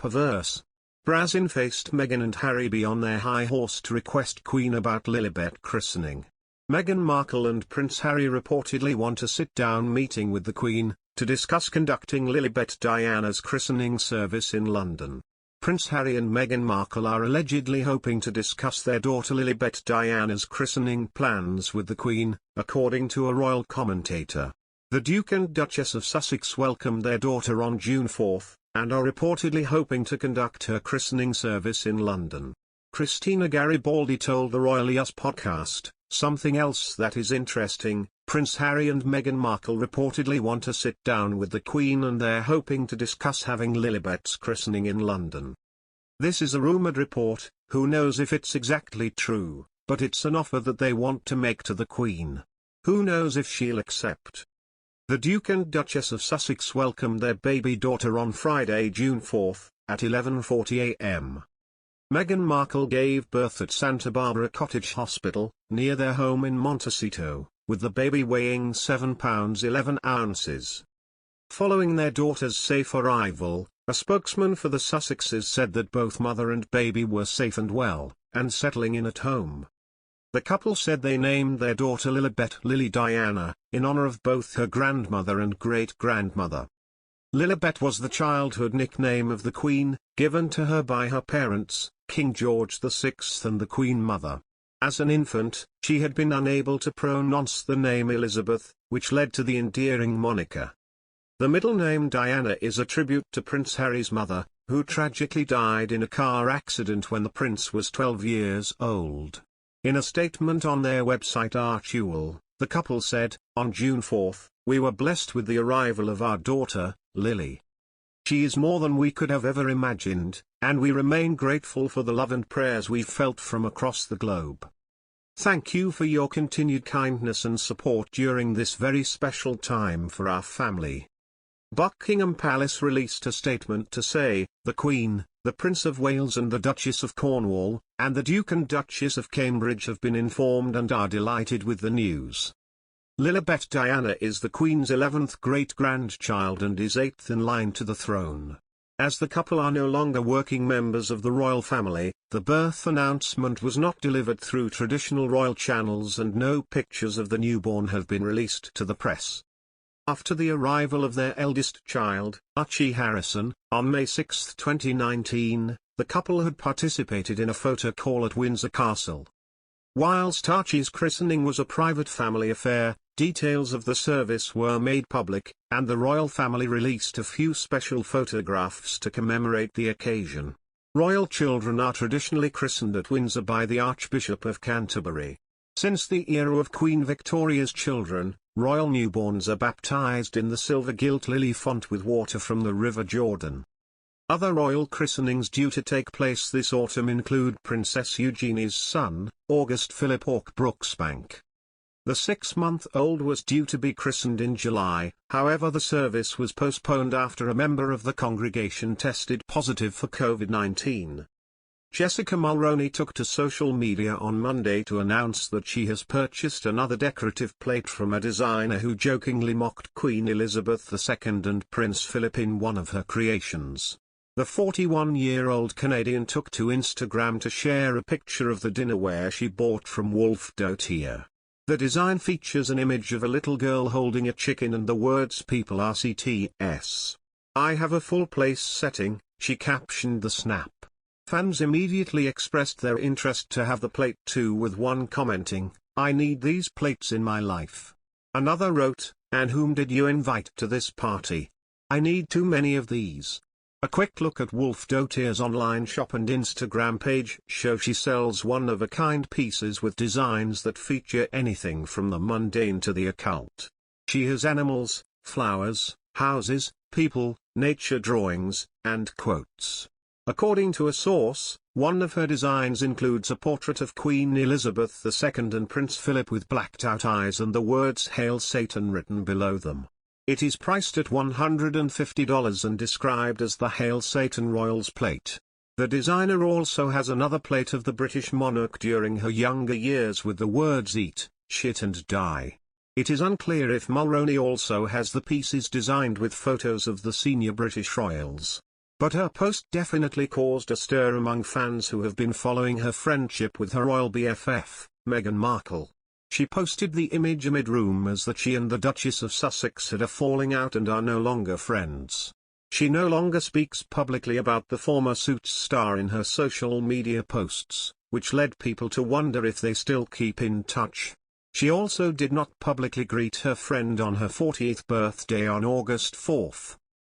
Perverse. Brazen-faced Meghan and Harry be on their high horse to request Queen about Lilibet christening. Meghan Markle and Prince Harry reportedly want a sit-down meeting with the Queen, to discuss conducting Lilibet Diana's christening service in London. Prince Harry and Meghan Markle are allegedly hoping to discuss their daughter Lilibet Diana's christening plans with the Queen, according to a royal commentator. The Duke and Duchess of Sussex welcomed their daughter on June 4, and are reportedly hoping to conduct her christening service in London. Christina Garibaldi told the Royal Us podcast, "Something else that is interesting, Prince Harry and Meghan Markle reportedly want to sit down with the Queen and they're hoping to discuss having Lilibet's christening in London. This is a rumoured report, who knows if it's exactly true, but it's an offer that they want to make to the Queen. Who knows if she'll accept." The Duke and Duchess of Sussex welcomed their baby daughter on Friday, June 4, at 11:40 a.m. Meghan Markle gave birth at Santa Barbara Cottage Hospital, near their home in Montecito, with the baby weighing 7 pounds 11 ounces. Following their daughter's safe arrival, a spokesman for the Sussexes said that both mother and baby were safe and well, and settling in at home. The couple said they named their daughter Lilibet Lily Diana, in honor of both her grandmother and great-grandmother. Lilibet was the childhood nickname of the Queen, given to her by her parents, King George VI and the Queen Mother. As an infant, she had been unable to pronounce the name Elizabeth, which led to the endearing moniker. The middle name Diana is a tribute to Prince Harry's mother, who tragically died in a car accident when the prince was 12 years old. In a statement on their website Archie, the couple said, "On June 4, we were blessed with the arrival of our daughter, Lily. She is more than we could have ever imagined, and we remain grateful for the love and prayers we've felt from across the globe. Thank you for your continued kindness and support during this very special time for our family." Buckingham Palace released a statement to say, "The Queen, the Prince of Wales and the Duchess of Cornwall, and the Duke and Duchess of Cambridge have been informed and are delighted with the news. Lilibet Diana is the Queen's 11th great-grandchild and is 8th in line to the throne. As the couple are no longer working members of the royal family, the birth announcement was not delivered through traditional royal channels and no pictures of the newborn have been released to the press." After the arrival of their eldest child, Archie Harrison, on May 6, 2019, the couple had participated in a photo call at Windsor Castle. Whilst Archie's christening was a private family affair, details of the service were made public, and the royal family released a few special photographs to commemorate the occasion. Royal children are traditionally christened at Windsor by the Archbishop of Canterbury. Since the era of Queen Victoria's children, royal newborns are baptized in the silver gilt lily font with water from the River Jordan. Other royal christenings due to take place this autumn include Princess Eugenie's son, August Philip Brooksbank. The 6-month-old was due to be christened in July, however the service was postponed after a member of the congregation tested positive for COVID-19. Jessica Mulroney took to social media on Monday to announce that she has purchased another decorative plate from a designer who jokingly mocked Queen Elizabeth II and Prince Philip in one of her creations. The 41-year-old Canadian took to Instagram to share a picture of the dinnerware she bought from Wolf Dotier. The design features an image of a little girl holding a chicken and the words "People RCTS. I have a full place setting," she captioned the snap. Fans immediately expressed their interest to have the plate too, with one commenting, "I need these plates in my life." Another wrote, "And whom did you invite to this party? I need too many of these." A quick look at Wolf Dotier's online shop and Instagram page show she sells one-of-a-kind pieces with designs that feature anything from the mundane to the occult. She has animals, flowers, houses, people, nature drawings, and quotes. According to a source, one of her designs includes a portrait of Queen Elizabeth II and Prince Philip with blacked-out eyes and the words "Hail Satan" written below them. It is priced at $150 and described as the Hail Satan Royals plate. The designer also has another plate of the British monarch during her younger years with the words "Eat, Shit and Die." It is unclear if Mulroney also has the pieces designed with photos of the senior British royals. But her post definitely caused a stir among fans who have been following her friendship with her royal BFF, Meghan Markle. She posted the image amid rumours that she and the Duchess of Sussex had a falling out and are no longer friends. She no longer speaks publicly about the former Suits star in her social media posts, which led people to wonder if they still keep in touch. She also did not publicly greet her friend on her 40th birthday on August 4.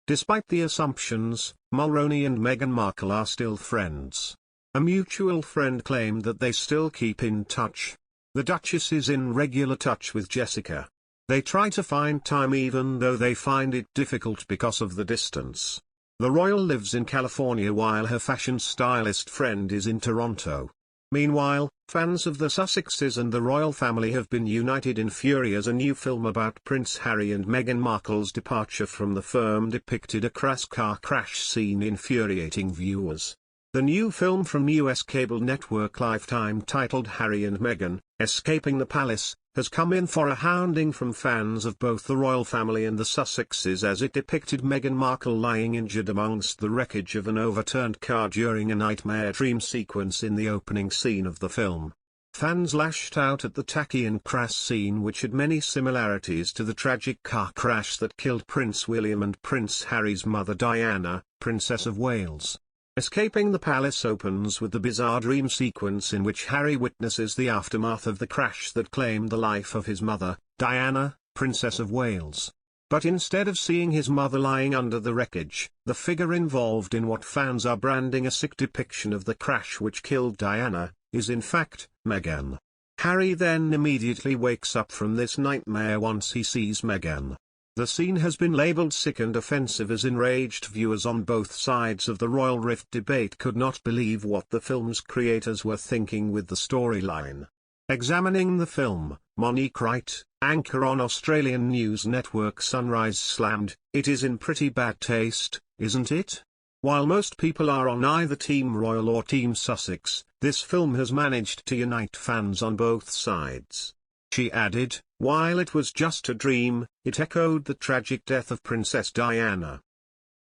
Despite the assumptions, Mulroney and Meghan Markle are still friends. A mutual friend claimed that they still keep in touch. The Duchess is in regular touch with Jessica. They try to find time even though they find it difficult because of the distance. The royal lives in California while her fashion stylist friend is in Toronto. Meanwhile, fans of the Sussexes and the royal family have been united in fury as a new film about Prince Harry and Meghan Markle's departure from the firm depicted a crass car crash scene infuriating viewers. The new film from US cable network Lifetime titled Harry and Meghan, Escaping the Palace, has come in for a hounding from fans of both the royal family and the Sussexes as it depicted Meghan Markle lying injured amongst the wreckage of an overturned car during a nightmare dream sequence in the opening scene of the film. Fans lashed out at the tacky and crass scene which had many similarities to the tragic car crash that killed Prince William and Prince Harry's mother Diana, Princess of Wales. Escaping the Palace opens with the bizarre dream sequence in which Harry witnesses the aftermath of the crash that claimed the life of his mother, Diana, Princess of Wales. But instead of seeing his mother lying under the wreckage, the figure involved in what fans are branding a sick depiction of the crash which killed Diana, is in fact, Meghan. Harry then immediately wakes up from this nightmare once he sees Meghan. The scene has been labeled sick and offensive as enraged viewers on both sides of the royal rift debate could not believe what the film's creators were thinking with the storyline. Examining the film, Monique Wright, anchor on Australian news network Sunrise slammed, "It is in pretty bad taste, isn't it?" While most people are on either Team Royal or Team Sussex, this film has managed to unite fans on both sides. She added, "While it was just a dream, it echoed the tragic death of Princess Diana."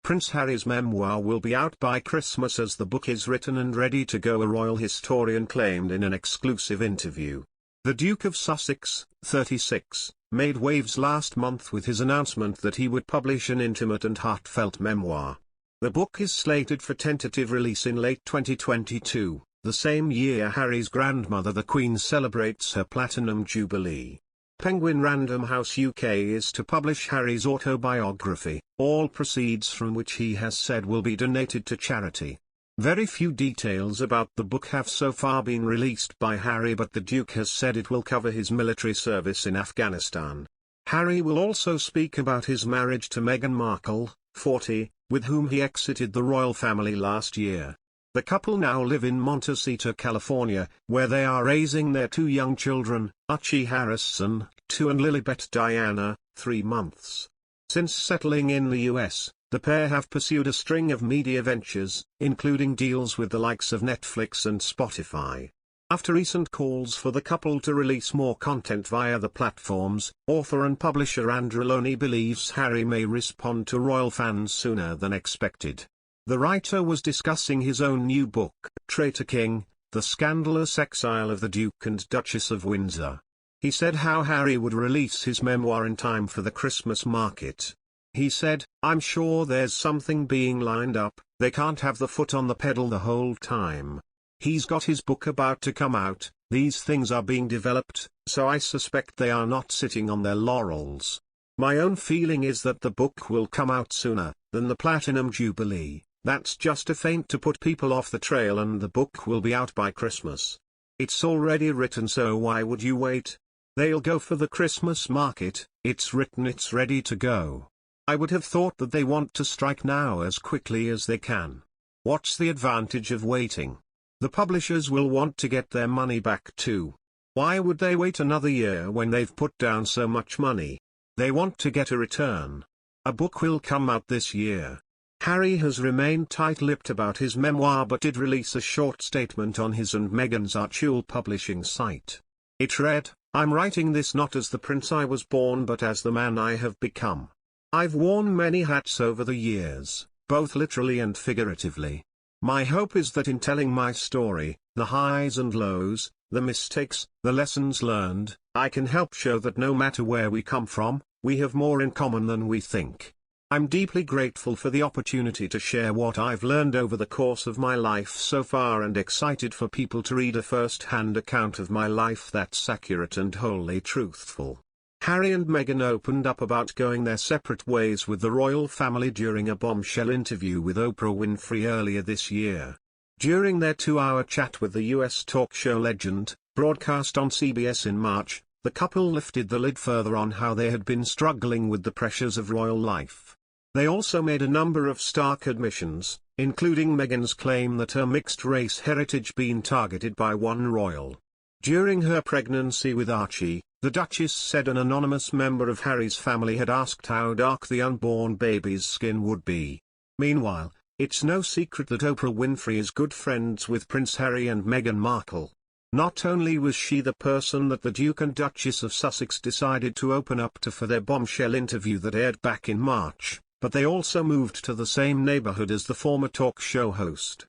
Prince Harry's memoir will be out by Christmas as the book is written and ready to go, a royal historian claimed in an exclusive interview. The Duke of Sussex, 36, made waves last month with his announcement that he would publish an intimate and heartfelt memoir. The book is slated for tentative release in late 2022. The same year Harry's grandmother the Queen celebrates her Platinum Jubilee. Penguin Random House UK is to publish Harry's autobiography, all proceeds from which he has said will be donated to charity. Very few details about the book have so far been released by Harry, but the Duke has said it will cover his military service in Afghanistan. Harry will also speak about his marriage to Meghan Markle, 40, with whom he exited the royal family last year. The couple now live in Montecito, California, where they are raising their two young children, Archie Harrison, 2 and Lilibet Diana, 3 months. Since settling in the US, the pair have pursued a string of media ventures, including deals with the likes of Netflix and Spotify. After recent calls for the couple to release more content via the platforms, author and publisher Andrew Loney believes Harry may respond to royal fans sooner than expected. The writer was discussing his own new book, Traitor King, The Scandalous Exile of the Duke and Duchess of Windsor. He said how Harry would release his memoir in time for the Christmas market. He said, "I'm sure there's something being lined up, they can't have the foot on the pedal the whole time. He's got his book about to come out, these things are being developed, so I suspect they are not sitting on their laurels. My own feeling is that the book will come out sooner than the Platinum Jubilee. That's just a feint to put people off the trail, and the book will be out by Christmas. It's already written, so why would you wait? They'll go for the Christmas market, it's written, it's ready to go. I would have thought that they want to strike now as quickly as they can. What's the advantage of waiting? The publishers will want to get their money back too. Why would they wait another year when they've put down so much money? They want to get a return. A book will come out this year." Harry has remained tight-lipped about his memoir but did release a short statement on his and Meghan's Archie publishing site. It read, "I'm writing this not as the prince I was born but as the man I have become. I've worn many hats over the years. both literally and figuratively. My hope is that in telling my story, the highs and lows, the mistakes, the lessons learned, I can help show that no matter where we come from, we have more in common than we think. I'm deeply grateful for the opportunity to share what I've learned over the course of my life so far, and excited for people to read a first-hand account of my life that's accurate and wholly truthful. Harry and Meghan opened up about going their separate ways with the royal family during a bombshell interview with Oprah Winfrey earlier this year. During their 2-hour chat with the US talk show legend, broadcast on CBS in March, the couple lifted the lid further on how they had been struggling with the pressures of royal life. They also made a number of stark admissions, including Meghan's claim that her mixed-race heritage been targeted by one royal. During her pregnancy with Archie, the Duchess said an anonymous member of Harry's family had asked how dark the unborn baby's skin would be. Meanwhile, it's no secret that Oprah Winfrey is good friends with Prince Harry and Meghan Markle. Not only was she the person that the Duke and Duchess of Sussex decided to open up to for their bombshell interview that aired back in March, but they also moved to the same neighborhood as the former talk show host.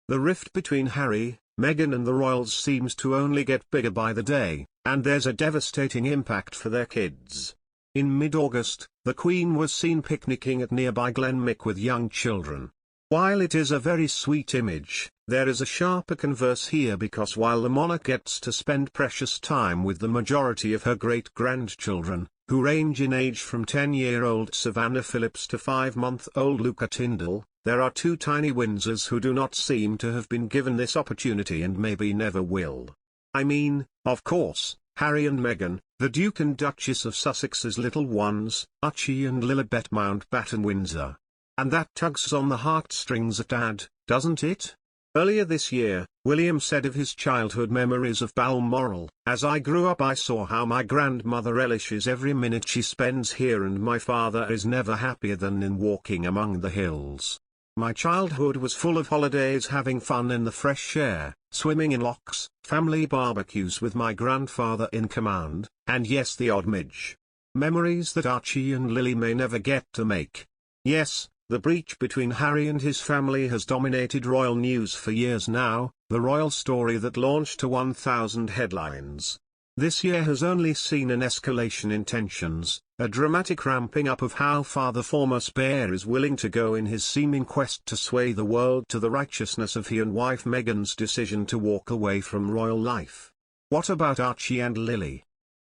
The rift between Harry, Meghan and the royals seems to only get bigger by the day, and there's a devastating impact for their kids. In mid-August, the Queen was seen picnicking at nearby Glenmick with young children. While it is a very sweet image, there is a sharper converse here, because while the monarch gets to spend precious time with the majority of her great-grandchildren, who range in age from 10-year-old Savannah Phillips to 5-month-old Luca Tyndall, there are 2 tiny Windsors who do not seem to have been given this opportunity and maybe never will. I mean, of course, Harry and Meghan, the Duke and Duchess of Sussex's little ones, Archie and Lilibet Mountbatten Windsor. And that tugs on the heartstrings at Dad, doesn't it? Earlier this year, William said of his childhood memories of Balmoral, "As I grew up I saw how my grandmother relishes every minute she spends here, and my father is never happier than in walking among the hills. My childhood was full of holidays, having fun in the fresh air, swimming in lochs, family barbecues with my grandfather in command, and yes, the odd midge. Memories that Archie and Lily may never get to make." Yes, the breach between Harry and his family has dominated royal news for years now, the royal story that launched to 1,000 headlines. This year has only seen an escalation in tensions, a dramatic ramping up of how far the former spare is willing to go in his seeming quest to sway the world to the righteousness of he and wife Meghan's decision to walk away from royal life. What about Archie and Lily?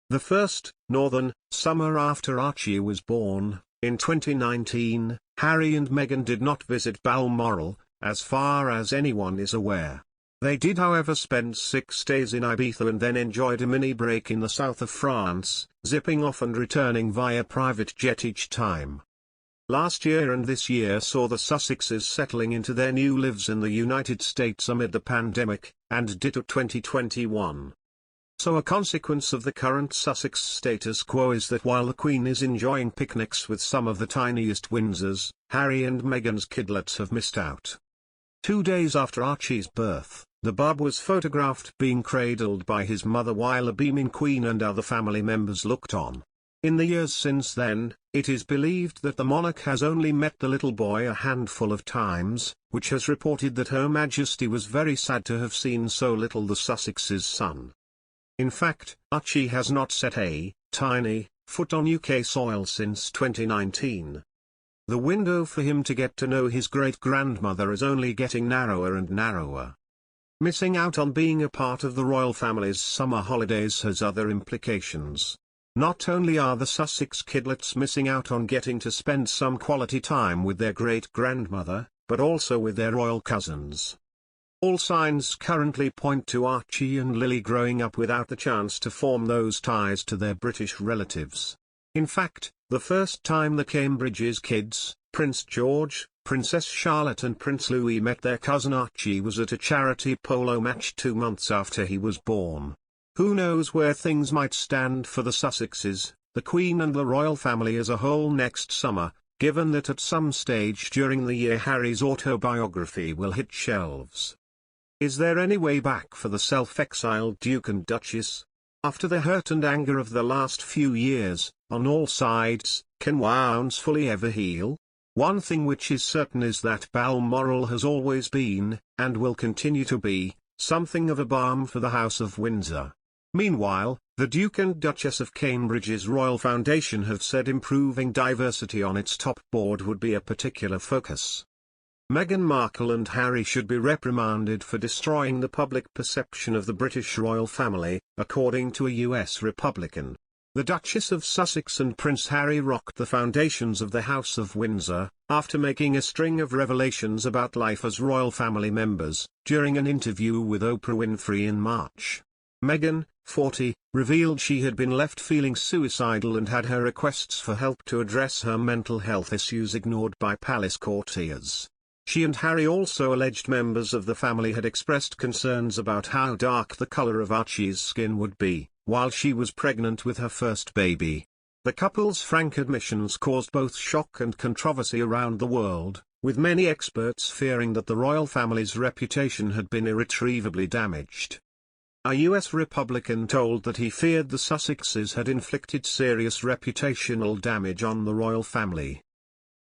The first, northern, summer after Archie was born, in 2019, Harry and Meghan did not visit Balmoral, as far as anyone is aware. They did however spend 6 days in Ibiza and then enjoyed a mini break in the south of France, zipping off and returning via private jet each time. Last year and this year saw the Sussexes settling into their new lives in the United States amid the pandemic, and ditto 2021. So a consequence of the current Sussex status quo is that while the Queen is enjoying picnics with some of the tiniest Windsors, Harry and Meghan's kidlets have missed out. 2 days after Archie's birth, the bub was photographed being cradled by his mother while a beaming Queen and other family members looked on. In the years since then, it is believed that the monarch has only met the little boy a handful of times, which has reported that Her Majesty was very sad to have seen so little the Sussex's son. In fact, Archie has not set a tiny foot on UK soil since 2019. The window for him to get to know his great-grandmother is only getting narrower and narrower. Missing out on being a part of the royal family's summer holidays has other implications. Not only are the Sussex kidlets missing out on getting to spend some quality time with their great-grandmother, but also with their royal cousins. All signs currently point to Archie and Lily growing up without the chance to form those ties to their British relatives. In fact, the first time the Cambridge's kids, Prince George, Princess Charlotte and Prince Louis met their cousin Archie was at a charity polo match 2 months after he was born. Who knows where things might stand for the Sussexes, the Queen and the royal family as a whole next summer, given that at some stage during the year Harry's autobiography will hit shelves. Is there any way back for the self-exiled Duke and Duchess? After the hurt and anger of the last few years, on all sides, can wounds fully ever heal? One thing which is certain is that Balmoral has always been, and will continue to be, something of a balm for the House of Windsor. Meanwhile, the Duke and Duchess of Cambridge's Royal Foundation have said improving diversity on its top board would be a particular focus. Meghan Markle and Harry should be reprimanded for destroying the public perception of the British royal family, according to a US Republican. The Duchess of Sussex and Prince Harry rocked the foundations of the House of Windsor, after making a string of revelations about life as royal family members, during an interview with Oprah Winfrey in March. Meghan, 40, revealed she had been left feeling suicidal and had her requests for help to address her mental health issues ignored by palace courtiers. She and Harry also alleged members of the family had expressed concerns about how dark the color of Archie's skin would be, while she was pregnant with her first baby. The couple's frank admissions caused both shock and controversy around the world, with many experts fearing that the royal family's reputation had been irretrievably damaged. A US Republican told that he feared the Sussexes had inflicted serious reputational damage on the royal family.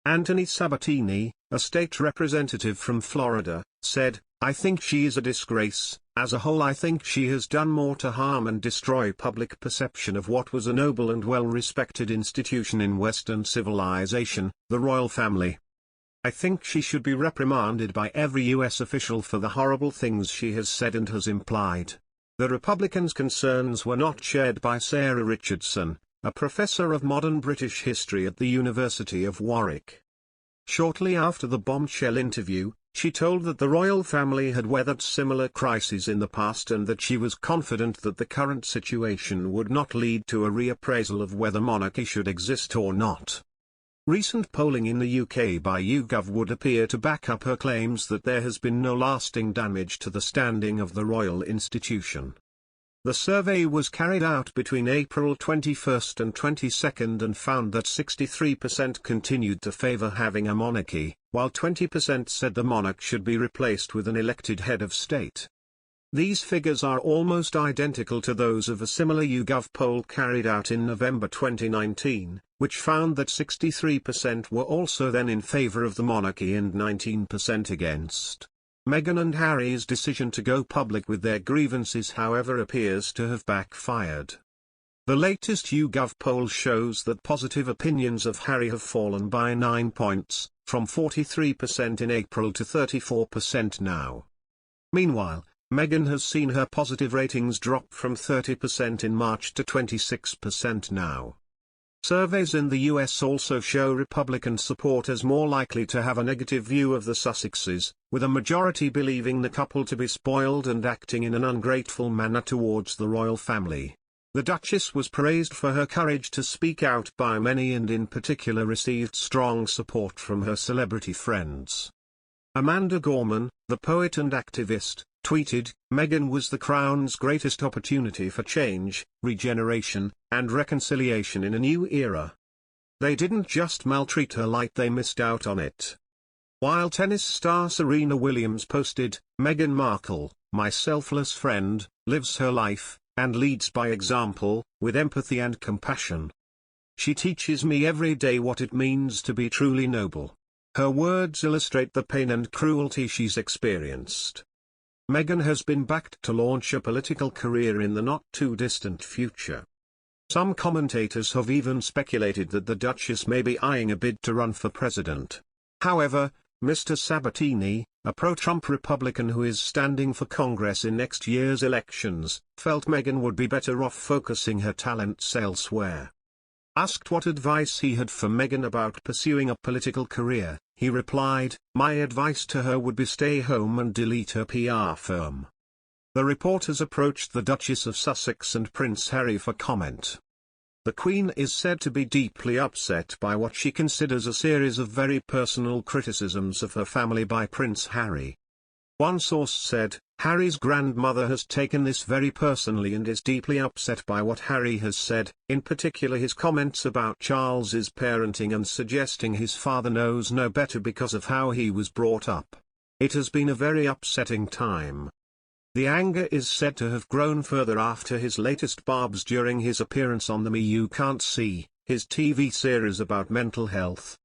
Anthony Sabatini, a state representative from Florida, said, "I think she is a disgrace. As a whole, I think she has done more to harm and destroy public perception of what was a noble and well-respected institution in Western civilization, the royal family. I think she should be reprimanded by every US official for the horrible things she has said and has implied." The Republicans' concerns were not shared by Sarah Richardson, a professor of modern British history at the University of Warwick. Shortly after the bombshell interview, she told that the royal family had weathered similar crises in the past and that she was confident that the current situation would not lead to a reappraisal of whether monarchy should exist or not. Recent polling in the UK by YouGov would appear to back up her claims that there has been no lasting damage to the standing of the royal institution. The survey was carried out between April 21 and 22 and found that 63% continued to favour having a monarchy, while 20% said the monarch should be replaced with an elected head of state. These figures are almost identical to those of a similar YouGov poll carried out in November 2019, which found that 63% were also then in favour of the monarchy and 19% against. Meghan and Harry's decision to go public with their grievances, however, appears to have backfired. The latest YouGov poll shows that positive opinions of Harry have fallen by 9 points, from 43% in April to 34% now. Meanwhile, Meghan has seen her positive ratings drop from 30% in March to 26% now. Surveys in the US also show Republican supporters more likely to have a negative view of the Sussexes, with a majority believing the couple to be spoiled and acting in an ungrateful manner towards the royal family. The Duchess was praised for her courage to speak out by many and in particular received strong support from her celebrity friends. Amanda Gorman, the poet and activist, tweeted, "Meghan was the Crown's greatest opportunity for change, regeneration, and reconciliation in a new era. They didn't just maltreat her like they missed out on it." While tennis star Serena Williams posted, "Meghan Markle, my selfless friend, lives her life, and leads by example, with empathy and compassion. She teaches me every day what it means to be truly noble. Her words illustrate the pain and cruelty she's experienced." Meghan has been backed to launch a political career in the not-too-distant future. Some commentators have even speculated that the Duchess may be eyeing a bid to run for president. However, Mr. Sabatini, a pro-Trump Republican who is standing for Congress in next year's elections, felt Meghan would be better off focusing her talents elsewhere. Asked what advice he had for Meghan about pursuing a political career, he replied, "My advice to her would be stay home and delete her PR firm." The reporters approached the Duchess of Sussex and Prince Harry for comment. The Queen is said to be deeply upset by what she considers a series of very personal criticisms of her family by Prince Harry. One source said, "Harry's grandmother has taken this very personally and is deeply upset by what Harry has said, in particular his comments about Charles's parenting and suggesting his father knows no better because of how he was brought up. It has been a very upsetting time." The anger is said to have grown further after his latest barbs during his appearance on the Me You Can't See, his TV series about mental health.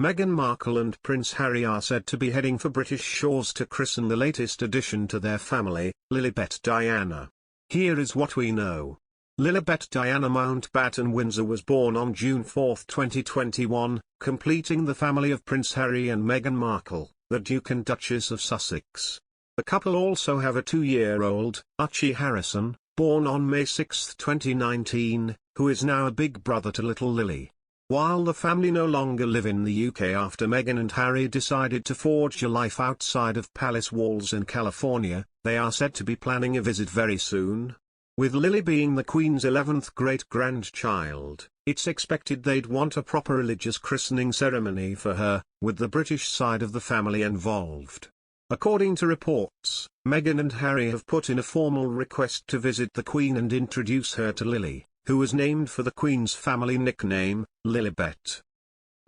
Meghan Markle and Prince Harry are said to be heading for British shores to christen the latest addition to their family, Lilibet Diana. Here is what we know. Lilibet Diana Mountbatten Windsor was born on June 4, 2021, completing the family of Prince Harry and Meghan Markle, the Duke and Duchess of Sussex. The couple also have a 2-year-old, Archie Harrison, born on May 6, 2019, who is now a big brother to little Lily. While the family no longer live in the UK after Meghan and Harry decided to forge a life outside of palace walls in California, they are said to be planning a visit very soon. With Lily being the Queen's 11th great-grandchild, it's expected they'd want a proper religious christening ceremony for her, with the British side of the family involved. According to reports, Meghan and Harry have put in a formal request to visit the Queen and introduce her to Lily, who was named for the Queen's family nickname, Lilibet.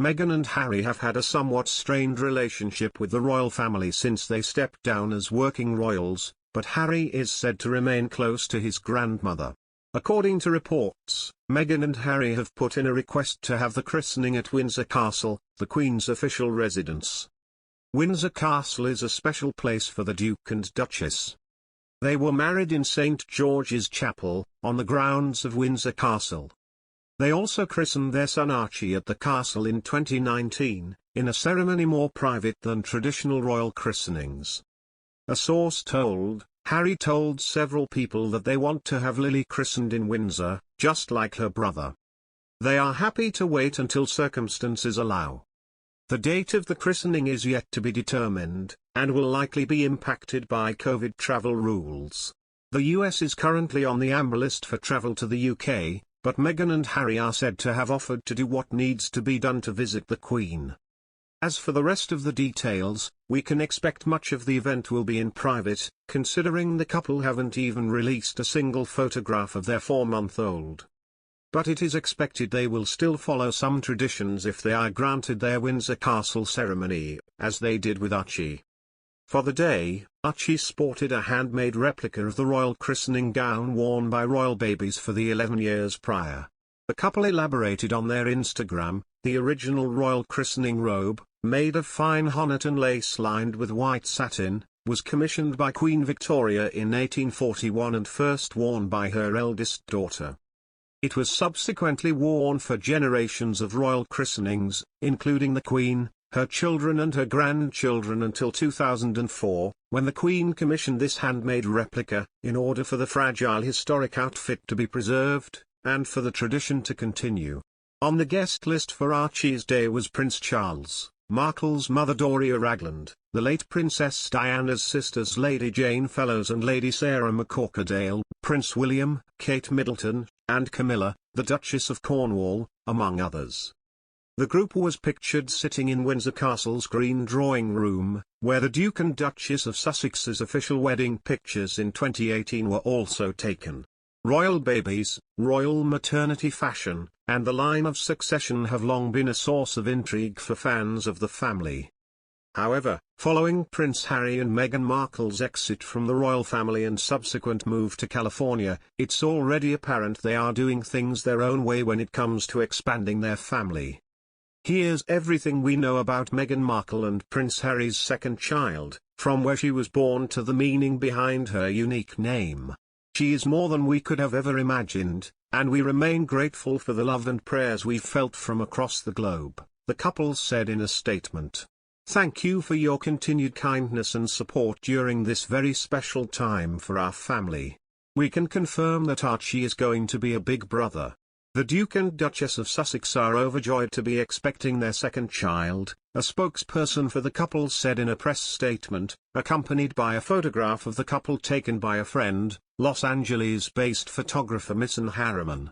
Meghan and Harry have had a somewhat strained relationship with the royal family since they stepped down as working royals, but Harry is said to remain close to his grandmother. According to reports, Meghan and Harry have put in a request to have the christening at Windsor Castle, the Queen's official residence. Windsor Castle is a special place for the Duke and Duchess. They were married in St. George's Chapel, on the grounds of Windsor Castle. They also christened their son Archie at the castle in 2019, in a ceremony more private than traditional royal christenings. A source told, Harry told several people that they want to have Lily christened in Windsor, just like her brother. They are happy to wait until circumstances allow. The date of the christening is yet to be determined, and will likely be impacted by COVID travel rules. The US is currently on the amber list for travel to the UK, but Meghan and Harry are said to have offered to do what needs to be done to visit the Queen. As for the rest of the details, we can expect much of the event will be in private, considering the couple haven't even released a single photograph of their 4-month-old. But it is expected they will still follow some traditions if they are granted their Windsor Castle ceremony, as they did with Archie. For the day, Archie sported a handmade replica of the royal christening gown worn by royal babies for the 11 years prior. The couple elaborated on their Instagram, the original royal christening robe, made of fine Honiton lace lined with white satin, was commissioned by Queen Victoria in 1841 and first worn by her eldest daughter. It was subsequently worn for generations of royal christenings, including the Queen, her children and her grandchildren until 2004, when the Queen commissioned this handmade replica, in order for the fragile historic outfit to be preserved, and for the tradition to continue. On the guest list for Archie's day was Prince Charles, Markle's mother Doria Ragland, the late Princess Diana's sisters Lady Jane Fellows and Lady Sarah McCorquodale, Prince William, Kate Middleton, and Camilla, the Duchess of Cornwall, among others. The group was pictured sitting in Windsor Castle's green drawing room, where the Duke and Duchess of Sussex's official wedding pictures in 2018 were also taken. Royal babies, royal maternity fashion, and the line of succession have long been a source of intrigue for fans of the family. However, following Prince Harry and Meghan Markle's exit from the royal family and subsequent move to California, it's already apparent they are doing things their own way when it comes to expanding their family. Here's everything we know about Meghan Markle and Prince Harry's second child, from where she was born to the meaning behind her unique name. She is more than we could have ever imagined, and we remain grateful for the love and prayers we've felt from across the globe, the couple said in a statement. Thank you for your continued kindness and support during this very special time for our family. We can confirm that Archie is going to be a big brother. The Duke and Duchess of Sussex are overjoyed to be expecting their second child, a spokesperson for the couple said in a press statement, accompanied by a photograph of the couple taken by a friend, Los Angeles-based photographer Misson Harriman.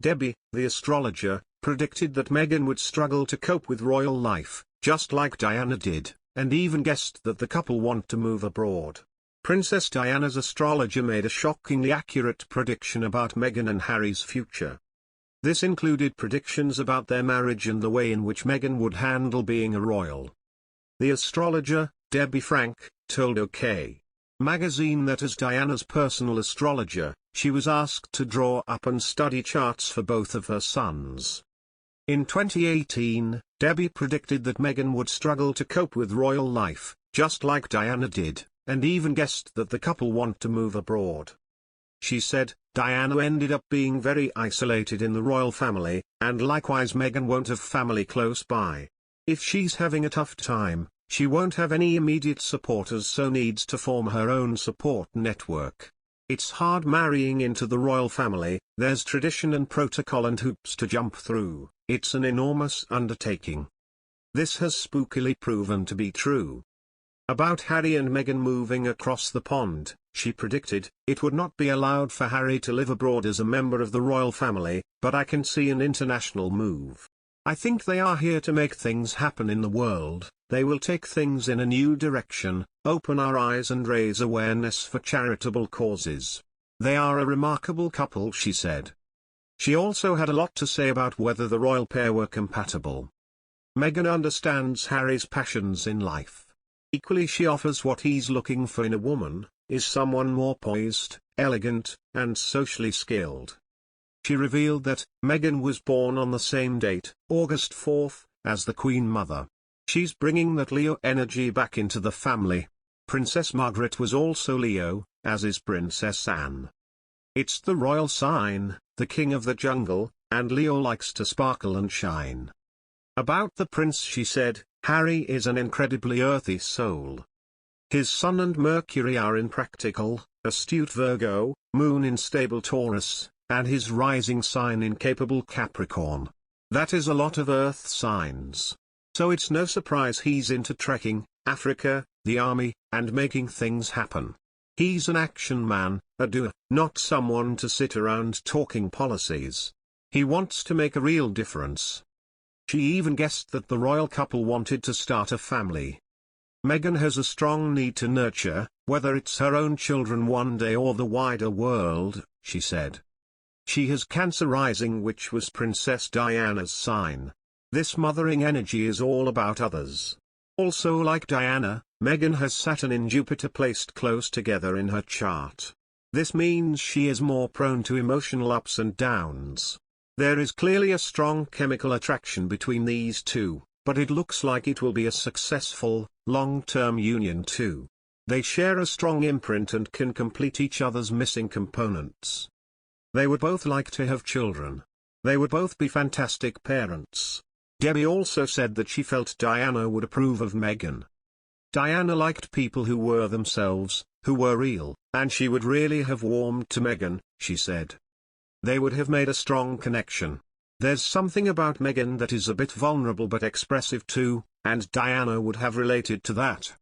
Debbie, the astrologer, predicted that Meghan would struggle to cope with royal life, just like Diana did, and even guessed that the couple want to move abroad. Princess Diana's astrologer made a shockingly accurate prediction about Meghan and Harry's future. This included predictions about their marriage and the way in which Meghan would handle being a royal. The astrologer, Debbie Frank, told OK! Magazine that as Diana's personal astrologer, she was asked to draw up and study charts for both of her sons. In 2018, Debbie predicted that Meghan would struggle to cope with royal life, just like Diana did, and even guessed that the couple want to move abroad. She said, Diana ended up being very isolated in the royal family, and likewise Meghan won't have family close by. If she's having a tough time, she won't have any immediate supporters, so needs to form her own support network. It's hard marrying into the royal family, there's tradition and protocol and hoops to jump through, it's an enormous undertaking. This has spookily proven to be true. About Harry and Meghan moving across the pond, she predicted, it would not be allowed for Harry to live abroad as a member of the royal family, but I can see an international move. I think they are here to make things happen in the world, they will take things in a new direction, open our eyes and raise awareness for charitable causes. They are a remarkable couple, she said. She also had a lot to say about whether the royal pair were compatible. Meghan understands Harry's passions in life. Equally, she offers what he's looking for in a woman, is someone more poised, elegant, and socially skilled. She revealed that Meghan was born on the same date, August 4th, as the Queen Mother. She's bringing that Leo energy back into the family. Princess Margaret was also Leo, as is Princess Anne. It's the royal sign, the king of the jungle, and Leo likes to sparkle and shine. About the prince, she said, Harry is an incredibly earthy soul. His Sun and Mercury are in practical, astute Virgo, Moon in stable Taurus, and his rising sign in capable Capricorn. That is a lot of earth signs. So it's no surprise he's into trekking, Africa, the army, and making things happen. He's an action man, a doer, not someone to sit around talking policies. He wants to make a real difference. She even guessed that the royal couple wanted to start a family. Meghan has a strong need to nurture, whether it's her own children one day or the wider world, she said. She has Cancer rising, which was Princess Diana's sign. This mothering energy is all about others. Also, like Diana, Meghan has Saturn in Jupiter placed close together in her chart. This means she is more prone to emotional ups and downs. There is clearly a strong chemical attraction between these two, but it looks like it will be a successful, long-term union too. They share a strong imprint and can complete each other's missing components. They would both like to have children. They would both be fantastic parents. Debbie also said that she felt Diana would approve of Meghan. Diana liked people who were themselves, who were real, and she would really have warmed to Meghan, she said. They would have made a strong connection. There's something about Meghan that is a bit vulnerable but expressive too, and Diana would have related to that.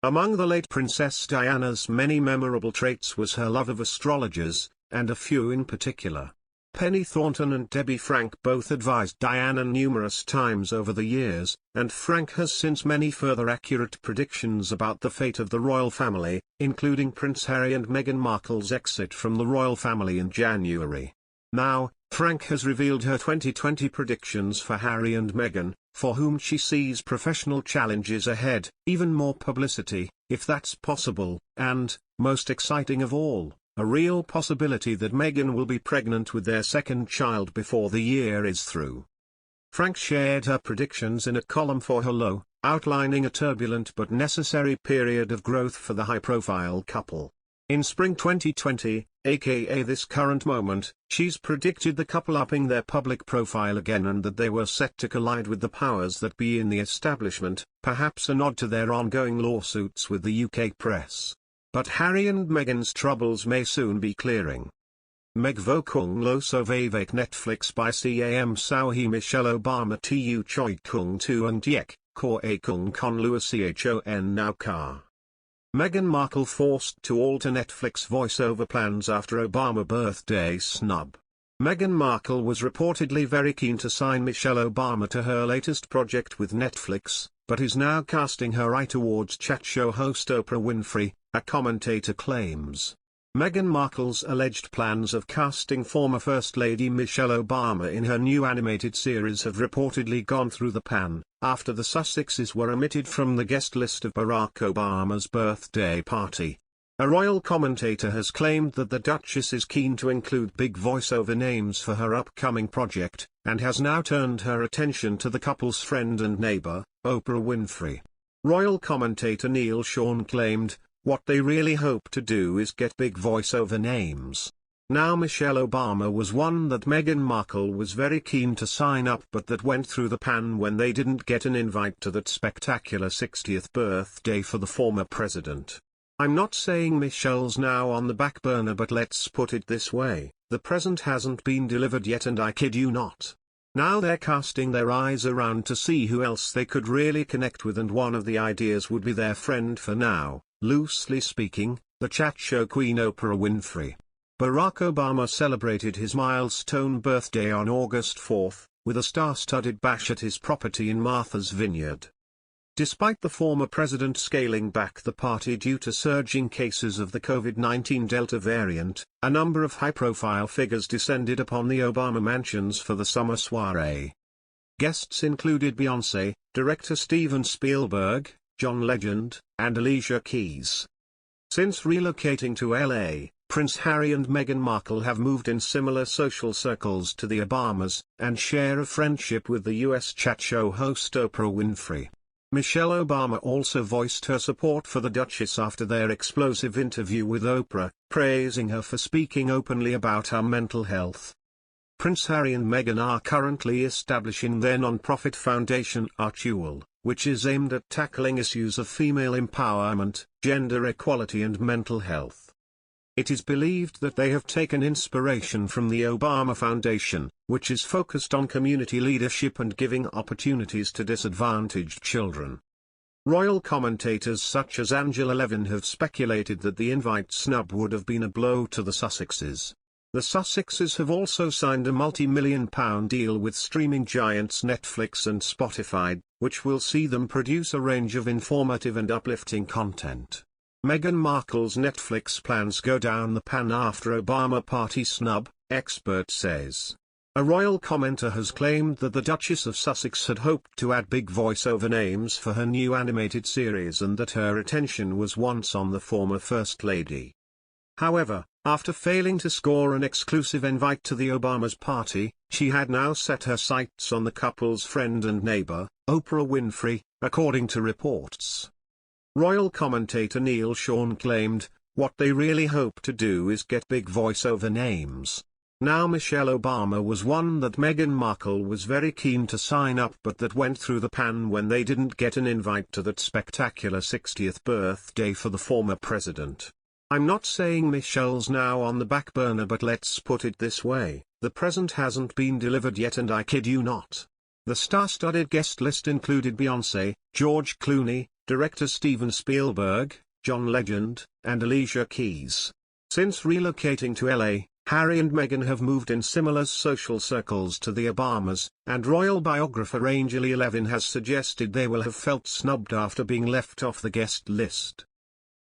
Among the late Princess Diana's many memorable traits was her love of astrologers, and a few in particular. Penny Thornton and Debbie Frank both advised Diana numerous times over the years, and Frank has since many further accurate predictions about the fate of the royal family, including Prince Harry and Meghan Markle's exit from the royal family in January. Now, Frank has revealed her 2020 predictions for Harry and Meghan, for whom she sees professional challenges ahead, even more publicity, if that's possible, and, most exciting of all, a real possibility that Meghan will be pregnant with their second child before the year is through. Frank shared her predictions in a column for Hello, outlining a turbulent but necessary period of growth for the high-profile couple. In spring 2020, aka this current moment, she's predicted the couple upping their public profile again and that they were set to collide with the powers that be in the establishment, perhaps a nod to their ongoing lawsuits with the UK press. But Harry and Meghan's troubles may soon be clearing. Meg vo kung lo so vavek Netflix by Cam sao he Michelle Obama tu choi kung tu and yek, kor a kung con lua chon now car. Meghan Markle forced to alter Netflix voiceover plans after Obama birthday snub. Meghan Markle was reportedly very keen to sign Michelle Obama to her latest project with Netflix, but is now casting her eye towards chat show host Oprah Winfrey, a commentator claims. Meghan Markle's alleged plans of casting former First Lady Michelle Obama in her new animated series have reportedly gone through the pan, after the Sussexes were omitted from the guest list of Barack Obama's birthday party. A royal commentator has claimed that the Duchess is keen to include big voiceover names for her upcoming project, and has now turned her attention to the couple's friend and neighbor, Oprah Winfrey. Royal commentator Neil Sean claimed, "What they really hope to do is get big voiceover names." Now Michelle Obama was one that Meghan Markle was very keen to sign up, but that went through the pan when they didn't get an invite to that spectacular 60th birthday for the former president. "I'm not saying Michelle's now on the back burner, but let's put it this way, the present hasn't been delivered yet, and I kid you not. Now they're casting their eyes around to see who else they could really connect with, and one of the ideas would be their friend for now, loosely speaking, the chat show Queen Oprah Winfrey." Barack Obama celebrated his milestone birthday on August 4, with a star-studded bash at his property in Martha's Vineyard. Despite the former president scaling back the party due to surging cases of the COVID-19 Delta variant, a number of high-profile figures descended upon the Obama mansions for the summer soiree. Guests included Beyoncé, director Steven Spielberg, John Legend, and Alicia Keys. Since relocating to LA, Prince Harry and Meghan Markle have moved in similar social circles to the Obamas, and share a friendship with the U.S. chat show host Oprah Winfrey. Michelle Obama also voiced her support for the Duchess after their explosive interview with Oprah, praising her for speaking openly about her mental health. Prince Harry and Meghan are currently establishing their non-profit foundation Archie, which is aimed at tackling issues of female empowerment, gender equality and mental health. It is believed that they have taken inspiration from the Obama Foundation, which is focused on community leadership and giving opportunities to disadvantaged children. Royal commentators such as Angela Levin have speculated that the invite snub would have been a blow to the Sussexes. The Sussexes have also signed a multi-million-pound deal with streaming giants Netflix and Spotify, which will see them produce a range of informative and uplifting content. Meghan Markle's Netflix plans go down the pan after Obama party snub, expert says. A royal commenter has claimed that the Duchess of Sussex had hoped to add big voiceover names for her new animated series, and that her attention was once on the former First Lady. However, after failing to score an exclusive invite to the Obama's party, she had now set her sights on the couple's friend and neighbor, Oprah Winfrey, according to reports. Royal commentator Neil Sean claimed, "What they really hope to do is get big voiceover names." Now Michelle Obama was one that Meghan Markle was very keen to sign up, but that went through the pan when they didn't get an invite to that spectacular 60th birthday for the former president. "I'm not saying Michelle's now on the back burner, but let's put it this way, the present hasn't been delivered yet, and I kid you not." The star-studded guest list included Beyoncé, George Clooney, director Steven Spielberg, John Legend, and Alicia Keys. Since relocating to LA, Harry and Meghan have moved in similar social circles to the Obamas, and royal biographer Angela Levin has suggested they will have felt snubbed after being left off the guest list.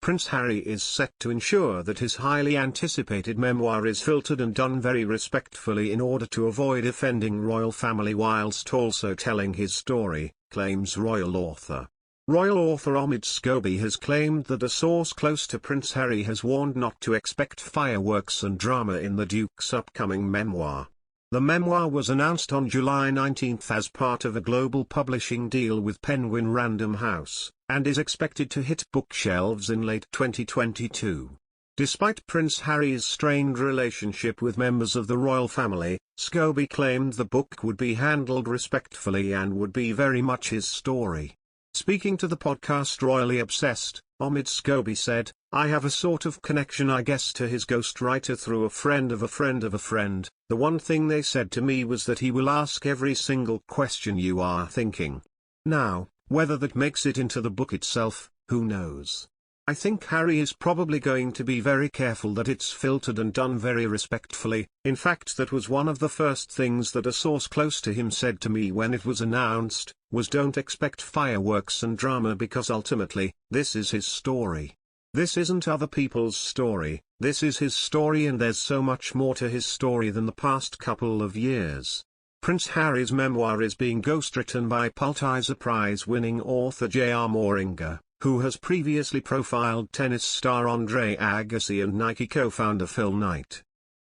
Prince Harry is set to ensure that his highly anticipated memoir is filtered and done very respectfully in order to avoid offending royal family whilst also telling his story, claims royal author. Royal author Omid Scobie has claimed that a source close to Prince Harry has warned not to expect fireworks and drama in the Duke's upcoming memoir. The memoir was announced on July 19 as part of a global publishing deal with Penguin Random House, and is expected to hit bookshelves in late 2022. Despite Prince Harry's strained relationship with members of the royal family, Scobie claimed the book would be handled respectfully and would be very much his story. Speaking to the podcast Royally Obsessed, Omid Scobie said, "I have a sort of connection, I guess, to his ghostwriter through a friend of a friend of a friend. The one thing they said to me was that he will ask every single question you are thinking. Now, whether that makes it into the book itself, who knows? I think Harry is probably going to be very careful that it's filtered and done very respectfully. In fact, that was one of the first things that a source close to him said to me when it was announced, was don't expect fireworks and drama, because ultimately, this is his story. This isn't other people's story, this is his story, and there's so much more to his story than the past couple of years." Prince Harry's memoir is being ghostwritten by Pulitzer Prize-winning author J.R. Mooringer, who has previously profiled tennis star Andre Agassi and Nike co-founder Phil Knight.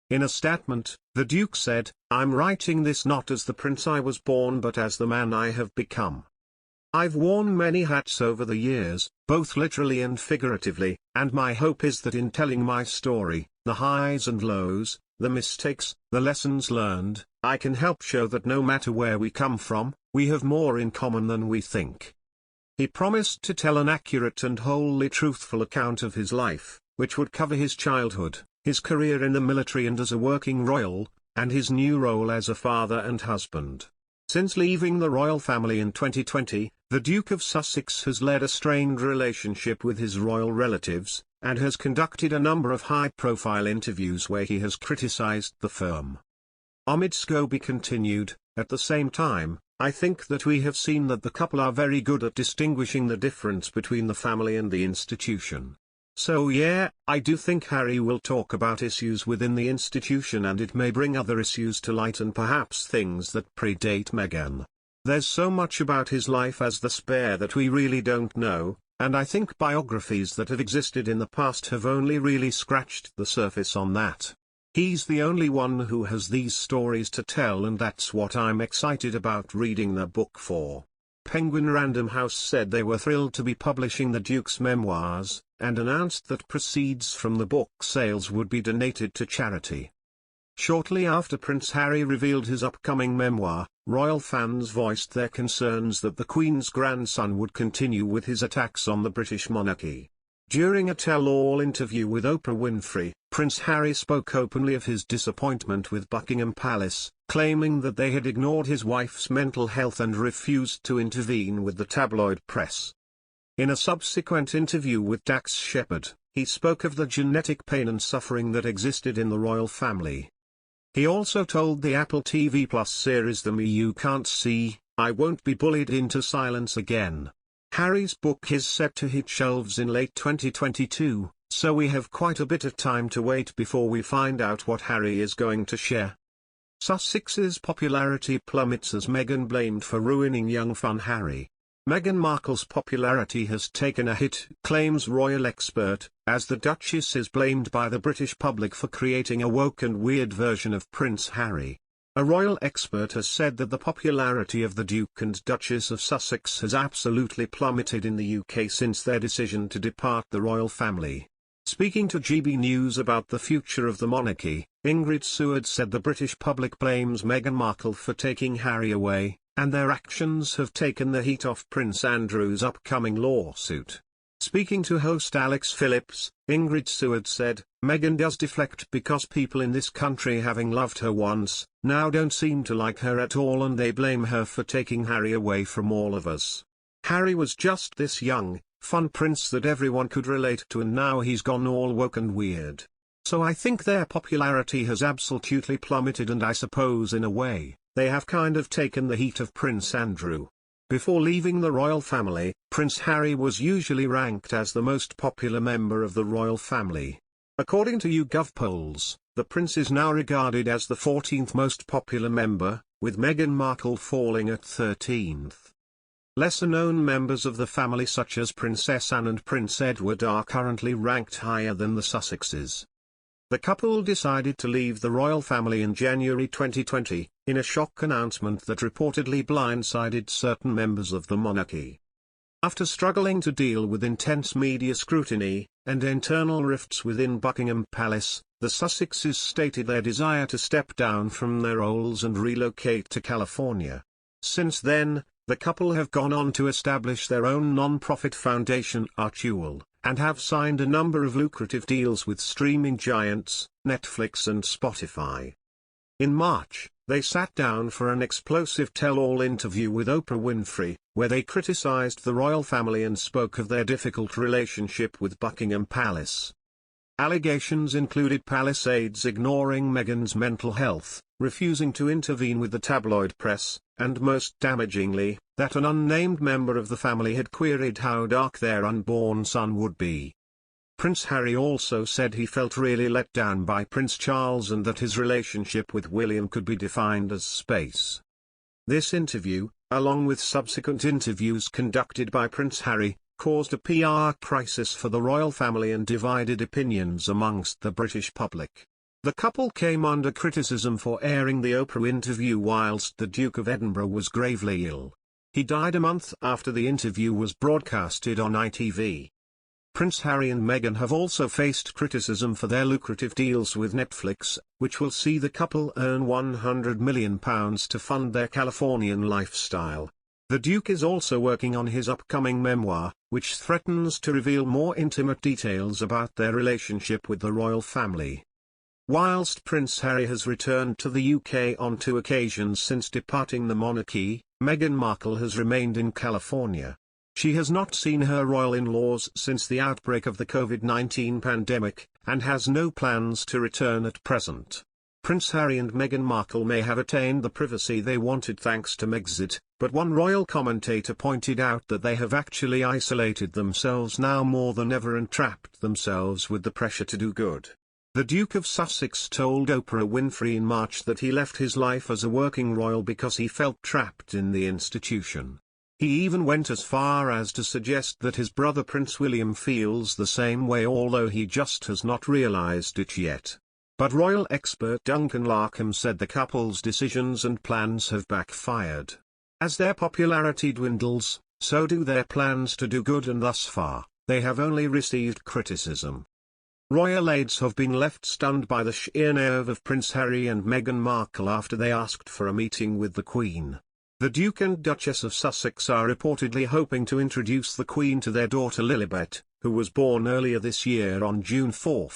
In a statement, the Duke said, I'm writing this not as the prince I was born but as the man I have become. I've worn many hats over the years, both literally and figuratively, and my hope is that in telling my story, the highs and lows, the mistakes, the lessons learned, I can help show that no matter where we come from, we have more in common than we think. He promised to tell an accurate and wholly truthful account of his life, which would cover his childhood, his career in the military and as a working royal, and his new role as a father and husband. Since leaving the royal family in 2020, the Duke of Sussex has led a strained relationship with his royal relatives, and has conducted a number of high-profile interviews where he has criticized the firm. Omid Scobie continued, "At the same time, I think that we have seen that the couple are very good at distinguishing the difference between the family and the institution. So yeah, I do think Harry will talk about issues within the institution and it may bring other issues to light and perhaps things that predate Meghan. There's so much about his life as the spare that we really don't know, and I think biographies that have existed in the past have only really scratched the surface on that. He's the only one who has these stories to tell and that's what I'm excited about reading the book for." Penguin Random House said they were thrilled to be publishing the Duke's memoirs, and announced that proceeds from the book sales would be donated to charity. Shortly after Prince Harry revealed his upcoming memoir, royal fans voiced their concerns that the Queen's grandson would continue with his attacks on the British monarchy. During a tell-all interview with Oprah Winfrey, Prince Harry spoke openly of his disappointment with Buckingham Palace, claiming that they had ignored his wife's mental health and refused to intervene with the tabloid press. In a subsequent interview with Dax Shepard, he spoke of the genetic pain and suffering that existed in the royal family. He also told the Apple TV Plus series The Me You Can't See, "I won't be bullied into silence again." Harry's book is set to hit shelves in late 2022, so we have quite a bit of time to wait before we find out what Harry is going to share. Sussex's popularity plummets as Meghan blamed for ruining young fun Harry. Meghan Markle's popularity has taken a hit, claims royal expert, as the Duchess is blamed by the British public for creating a woke and weird version of Prince Harry. A royal expert has said that the popularity of the Duke and Duchess of Sussex has absolutely plummeted in the UK since their decision to depart the royal family. Speaking to GB News about the future of the monarchy, Ingrid Seward said the British public blames Meghan Markle for taking Harry away, and their actions have taken the heat off Prince Andrew's upcoming lawsuit. Speaking to host Alex Phillips, Ingrid Seward said, "Meghan does deflect because people in this country, having loved her once, now don't seem to like her at all and they blame her for taking Harry away from all of us. Harry was just this young, fun prince that everyone could relate to and now he's gone all woke and weird. So I think their popularity has absolutely plummeted and I suppose in a way, they have kind of taken the heat of Prince Andrew." Before leaving the royal family, Prince Harry was usually ranked as the most popular member of the royal family. According to YouGov polls, the prince is now regarded as the 14th most popular member, with Meghan Markle falling at 13th. Lesser-known members of the family such as Princess Anne and Prince Edward are currently ranked higher than the Sussexes. The couple decided to leave the royal family in January 2020, in a shock announcement that reportedly blindsided certain members of the monarchy. After struggling to deal with intense media scrutiny, and internal rifts within Buckingham Palace, the Sussexes stated their desire to step down from their roles and relocate to California. Since then, the couple have gone on to establish their own non-profit foundation Archie, and have signed a number of lucrative deals with streaming giants, Netflix and Spotify. In March, they sat down for an explosive tell-all interview with Oprah Winfrey, where they criticized the royal family and spoke of their difficult relationship with Buckingham Palace. Allegations included palace aides ignoring Meghan's mental health, refusing to intervene with the tabloid press, and most damagingly, that an unnamed member of the family had queried how dark their unborn son would be. Prince Harry also said he felt really let down by Prince Charles and that his relationship with William could be defined as space. This interview, along with subsequent interviews conducted by Prince Harry, caused a PR crisis for the royal family and divided opinions amongst the British public. The couple came under criticism for airing the Oprah interview whilst the Duke of Edinburgh was gravely ill. He died a month after the interview was broadcasted on ITV. Prince Harry and Meghan have also faced criticism for their lucrative deals with Netflix, which will see the couple earn £100 million to fund their Californian lifestyle. The Duke is also working on his upcoming memoir, which threatens to reveal more intimate details about their relationship with the royal family. Whilst Prince Harry has returned to the UK on 2 occasions since departing the monarchy, Meghan Markle has remained in California. She has not seen her royal in-laws since the outbreak of the COVID-19 pandemic, and has no plans to return at present. Prince Harry and Meghan Markle may have attained the privacy they wanted thanks to Megxit, but one royal commentator pointed out that they have actually isolated themselves now more than ever and trapped themselves with the pressure to do good. The Duke of Sussex told Oprah Winfrey in March that he left his life as a working royal because he felt trapped in the institution. He even went as far as to suggest that his brother Prince William feels the same way, although he just has not realized it yet. But royal expert Duncan Larkham said the couple's decisions and plans have backfired. As their popularity dwindles, so do their plans to do good, and thus far, they have only received criticism. Royal aides have been left stunned by the sheer nerve of Prince Harry and Meghan Markle after they asked for a meeting with the Queen. The Duke and Duchess of Sussex are reportedly hoping to introduce the Queen to their daughter Lilibet, who was born earlier this year on June 4.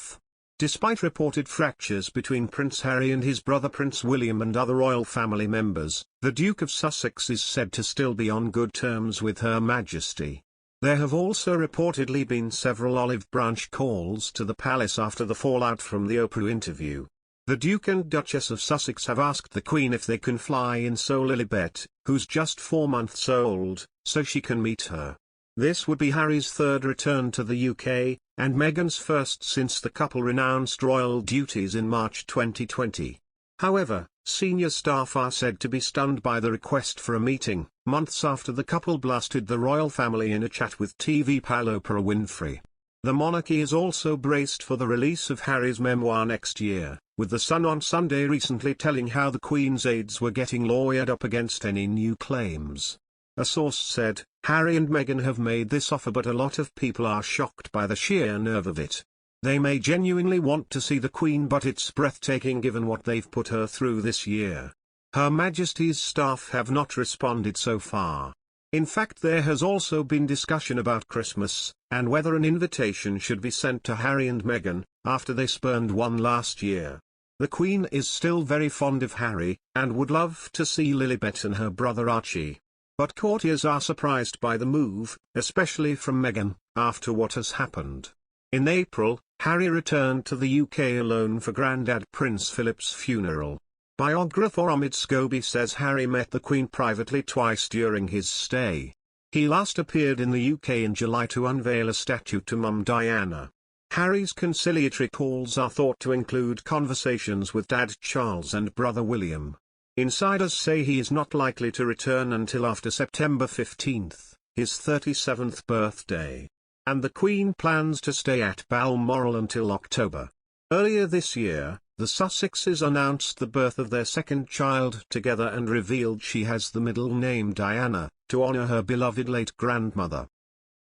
Despite reported fractures between Prince Harry and his brother Prince William and other royal family members, the Duke of Sussex is said to still be on good terms with Her Majesty. There have also reportedly been several olive branch calls to the palace after the fallout from the Oprah interview. The Duke and Duchess of Sussex have asked the Queen if they can fly in Lilibet, who's just 4 months old, so she can meet her. This would be Harry's 3rd return to the UK, and Meghan's first since the couple renounced royal duties in March 2020. However, senior staff are said to be stunned by the request for a meeting, months after the couple blasted the royal family in a chat with TV pal Oprah Winfrey. The monarchy is also braced for the release of Harry's memoir next year, with The Sun on Sunday recently telling how the Queen's aides were getting lawyered up against any new claims. A source said, "Harry and Meghan have made this offer, but a lot of people are shocked by the sheer nerve of it. They may genuinely want to see the Queen, but it's breathtaking given what they've put her through this year." Her Majesty's staff have not responded so far. In fact, there has also been discussion about Christmas, and whether an invitation should be sent to Harry and Meghan, after they spurned one last year. The Queen is still very fond of Harry, and would love to see Lilibet and her brother Archie. But courtiers are surprised by the move, especially from Meghan, after what has happened. In April, Harry returned to the UK alone for Grandad Prince Philip's funeral. Biographer Omid Scobie says Harry met the Queen privately twice during his stay. He last appeared in the UK in July to unveil a statue to Mum Diana. Harry's conciliatory calls are thought to include conversations with Dad Charles and brother William. Insiders say he is not likely to return until after September 15, his 37th birthday. And the Queen plans to stay at Balmoral until October. Earlier this year, the Sussexes announced the birth of their second child together and revealed she has the middle name Diana, to honor her beloved late grandmother.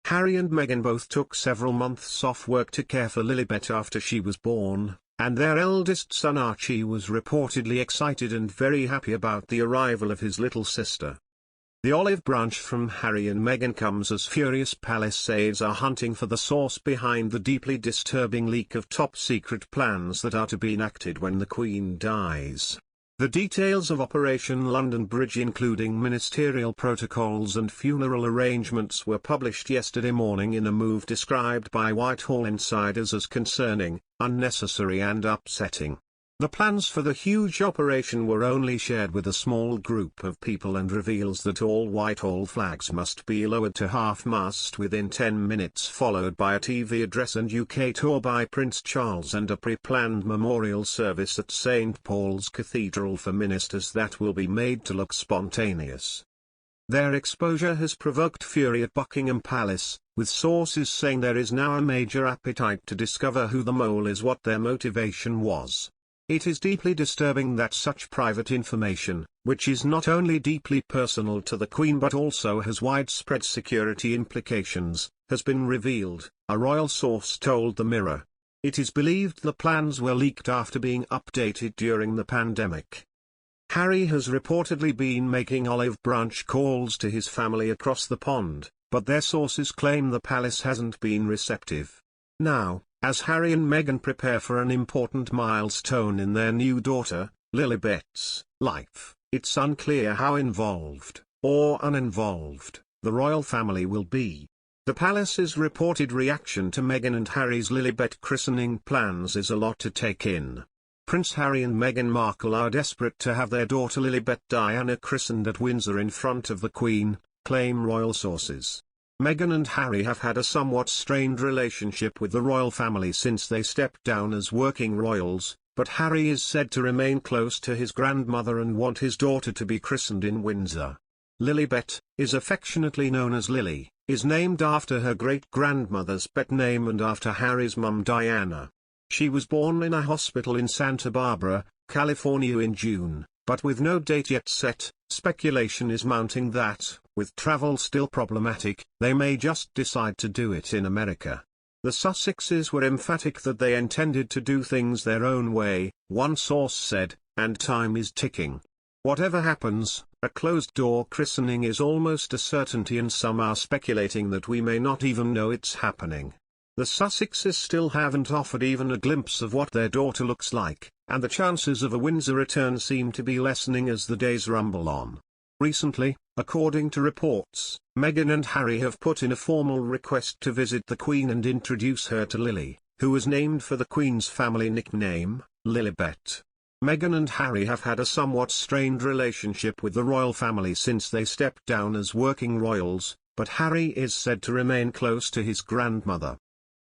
Harry and Meghan both took several months off work to care for Lilibet after she was born, and their eldest son Archie was reportedly excited and very happy about the arrival of his little sister. The olive branch from Harry and Meghan comes as furious palace aides are hunting for the source behind the deeply disturbing leak of top-secret plans that are to be enacted when the Queen dies. The details of Operation London Bridge, including ministerial protocols and funeral arrangements, were published yesterday morning in a move described by Whitehall insiders as concerning, unnecessary and upsetting. The plans for the huge operation were only shared with a small group of people and reveals that all Whitehall flags must be lowered to half-mast within 10 minutes, followed by a TV address and UK tour by Prince Charles and a pre-planned memorial service at St Paul's Cathedral for ministers that will be made to look spontaneous. Their exposure has provoked fury at Buckingham Palace, with sources saying there is now a major appetite to discover who the mole is, what their motivation was. It is deeply disturbing that such private information, which is not only deeply personal to the Queen but also has widespread security implications, has been revealed, a royal source told the Mirror. It is believed the plans were leaked after being updated during the pandemic. Harry has reportedly been making olive branch calls to his family across the pond, but their sources claim the palace hasn't been receptive. Now, as Harry and Meghan prepare for an important milestone in their new daughter, Lilibet's, life, it's unclear how involved, or uninvolved, the royal family will be. The palace's reported reaction to Meghan and Harry's Lilibet christening plans is a lot to take in. Prince Harry and Meghan Markle are desperate to have their daughter Lilibet Diana christened at Windsor in front of the Queen, claim royal sources. Meghan and Harry have had a somewhat strained relationship with the royal family since they stepped down as working royals, but Harry is said to remain close to his grandmother and want his daughter to be christened in Windsor. Lilibet, is affectionately known as Lily, is named after her great-grandmother's pet name and after Harry's mum Diana. She was born in a hospital in Santa Barbara, California in June, but with no date yet set, speculation is mounting that, with travel still problematic, they may just decide to do it in America. The Sussexes were emphatic that they intended to do things their own way, one source said, and time is ticking. Whatever happens, a closed-door christening is almost a certainty and some are speculating that we may not even know it's happening. The Sussexes still haven't offered even a glimpse of what their daughter looks like, and the chances of a Windsor return seem to be lessening as the days rumble on. Recently, according to reports, Meghan and Harry have put in a formal request to visit the Queen and introduce her to Lily, who was named for the Queen's family nickname, Lilibet. Meghan and Harry have had a somewhat strained relationship with the royal family since they stepped down as working royals, but Harry is said to remain close to his grandmother.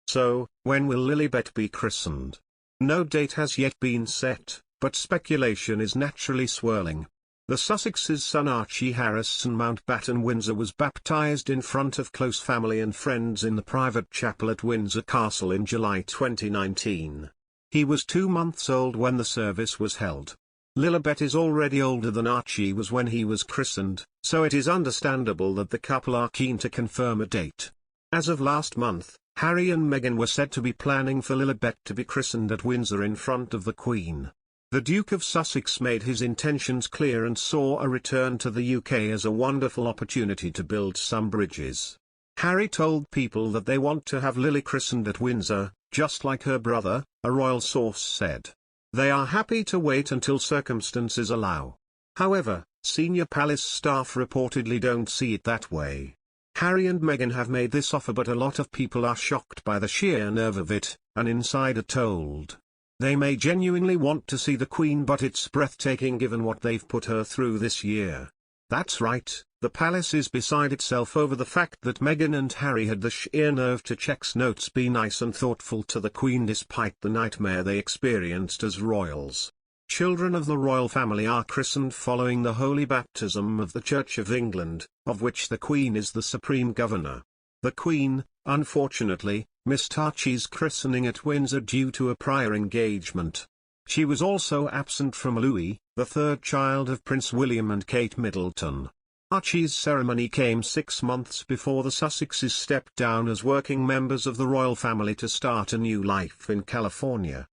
So, when will Lilibet be christened? No date has yet been set, but speculation is naturally swirling. The Sussex's son Archie Harrison Mountbatten Windsor was baptized in front of close family and friends in the private chapel at Windsor Castle in July 2019. He was 2 months old when the service was held. Lilibet is already older than Archie was when he was christened, so it is understandable that the couple are keen to confirm a date. As of last month, Harry and Meghan were said to be planning for Lilibet to be christened at Windsor in front of the Queen. The Duke of Sussex made his intentions clear and saw a return to the UK as a wonderful opportunity to build some bridges. Harry told People that they want to have Lily christened at Windsor, just like her brother, a royal source said. They are happy to wait until circumstances allow. However, senior palace staff reportedly don't see it that way. Harry and Meghan have made this offer but a lot of people are shocked by the sheer nerve of it, an insider told. They may genuinely want to see the Queen but it's breathtaking given what they've put her through this year. That's right, the palace is beside itself over the fact that Meghan and Harry had the sheer nerve to check notes be nice and thoughtful to the Queen despite the nightmare they experienced as royals. Children of the royal family are christened following the holy baptism of the Church of England, of which the Queen is the supreme governor. The Queen, unfortunately, missed Archie's christening at Windsor due to a prior engagement. She was also absent from Louis, the third child of Prince William and Kate Middleton. Archie's ceremony came 6 months before the Sussexes stepped down as working members of the royal family to start a new life in California.